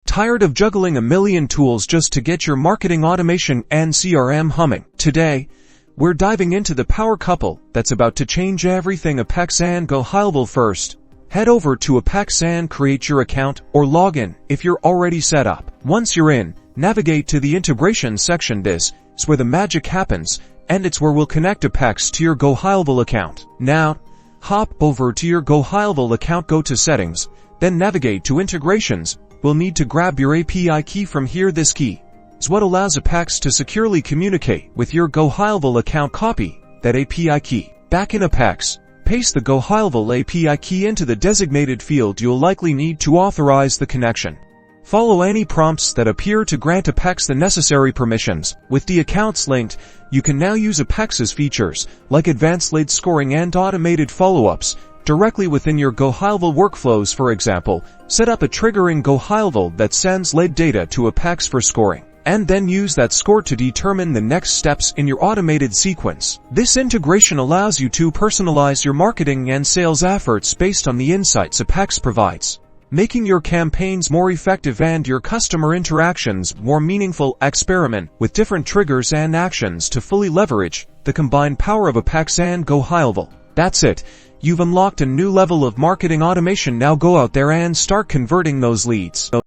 Tired of juggling a million tools just to get your marketing automation and CRM humming? Today, we're diving into the power couple that's about to change everything. Uphex and GoHighLevel. First, head over to Uphex and create your account or login if you're already set up. Once you're in, navigate to the integration section. This is where the magic happens, and it's where we'll connect Uphex to your GoHighLevel account. Now, hop over to your GoHighLevel account, go to Settings, then navigate to Integrations. We'll need to grab your API key from here. This key is what allows Uphex to securely communicate with your GoHighLevel account. Copy that API key. Back in Uphex, paste the GoHighLevel API key into the designated field. You'll likely need to authorize the connection. Follow any prompts that appear to grant Uphex the necessary permissions. With the accounts linked, you can now use Uphex's features, like advanced lead scoring and automated follow-ups, directly within your GoHighLevel workflows. For example, set up a trigger in GoHighLevel that sends lead data to Uphex for scoring, and then use that score to determine the next steps in your automated sequence. This integration allows you to personalize your marketing and sales efforts based on the insights Uphex provides, making your campaigns more effective and your customer interactions more meaningful. Experiment with different triggers and actions to fully leverage the combined power of Uphex and GoHighLevel. That's it. You've unlocked a new level of marketing automation. Now go out there and start converting those leads.